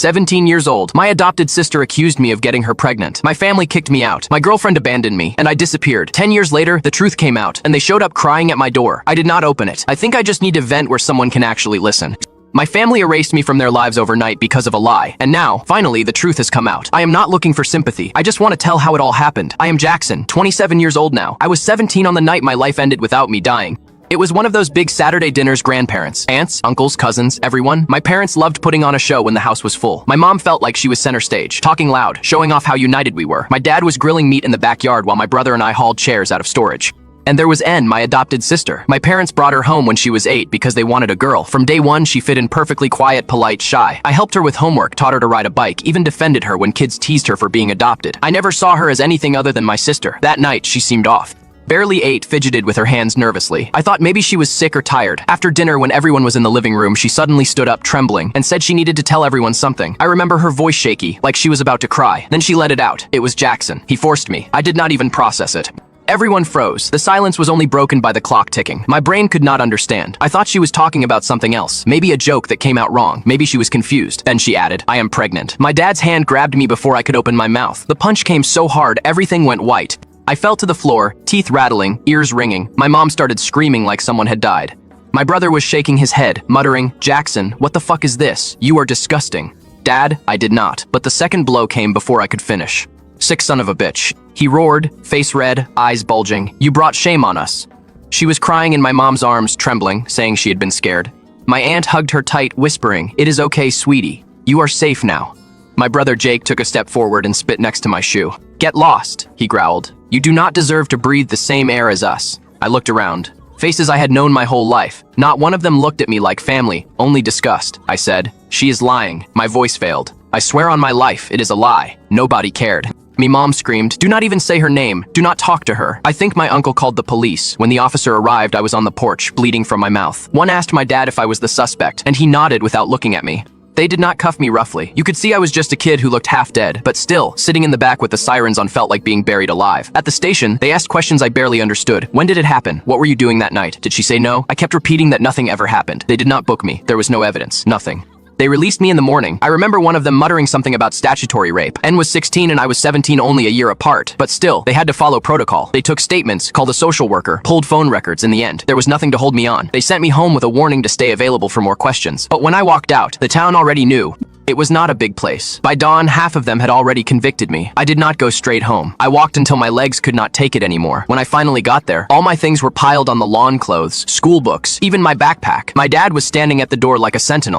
17 years old. My adopted sister accused me of getting her pregnant. My family kicked me out. My girlfriend abandoned me, and I disappeared. 10 years later, the truth came out, and they showed up crying at my door. I did not open it. I think I just need to vent where someone can actually listen. My family erased me from their lives overnight because of a lie, and now, finally, the truth has come out. I am not looking for sympathy. I just want to tell how it all happened. I am Jackson, 27 years old now. I was 17 on the night my life ended without me dying. It was one of those big Saturday dinners, grandparents, aunts, uncles, cousins, everyone. My parents loved putting on a show when the house was full. My mom felt like she was center stage, talking loud, showing off how united we were. My dad was grilling meat in the backyard while my brother and I hauled chairs out of storage. And there was N, my adopted sister. My parents brought her home when she was 8 because they wanted a girl. From day one, she fit in perfectly quiet, polite, shy. I helped her with homework, taught her to ride a bike, even defended her when kids teased her for being adopted. I never saw her as anything other than my sister. That night, she seemed off. Barely ate, fidgeted with her hands nervously. I thought maybe she was sick or tired. After dinner, when everyone was in the living room, she suddenly stood up, trembling, and said she needed to tell everyone something. I remember her voice shaky, like she was about to cry. Then she let it out. It was Jackson. He forced me. I did not even process it. Everyone froze. The silence was only broken by the clock ticking. My brain could not understand. I thought she was talking about something else. Maybe a joke that came out wrong. Maybe she was confused. Then she added, "I am pregnant." My dad's hand grabbed me before I could open my mouth. The punch came so hard, everything went white. I fell to the floor, teeth rattling, ears ringing. My mom started screaming like someone had died. My brother was shaking his head, muttering, "Jackson, what the fuck is this? You are disgusting." Dad, I did not, but the second blow came before I could finish. "Sick son of a bitch." He roared, face red, eyes bulging. "You brought shame on us." She was crying in my mom's arms, trembling, saying she had been scared. My aunt hugged her tight, whispering, "It is okay, sweetie. You are safe now." My brother Jake took a step forward and spit next to my shoe. "Get lost," he growled. "You do not deserve to breathe the same air as us." I looked around. Faces I had known my whole life. Not one of them looked at me like family, only disgust. I said, "She is lying." My voice failed. "I swear on my life, it is a lie." Nobody cared. Me mom screamed, "Do not even say her name. Do not talk to her." I think my uncle called the police. When the officer arrived, I was on the porch, bleeding from my mouth. One asked my dad if I was the suspect, and he nodded without looking at me. They did not cuff me roughly. You could see I was just a kid who looked half dead, but still, sitting in the back with the sirens on felt like being buried alive. At the station, they asked questions I barely understood. When did it happen? What were you doing that night? Did she say no? I kept repeating that nothing ever happened. They did not book me. There was no evidence. Nothing. They released me in the morning. I remember one of them muttering something about statutory rape. N was 16 and I was 17, only a year apart. But still, they had to follow protocol. They took statements, called a social worker, pulled phone records. In the end, there was nothing to hold me on. They sent me home with a warning to stay available for more questions. But when I walked out, the town already knew. It was not a big place. By dawn, half of them had already convicted me. I did not go straight home. I walked until my legs could not take it anymore. When I finally got there, all my things were piled on the lawn: clothes, school books, even my backpack. My dad was standing at the door like a sentinel.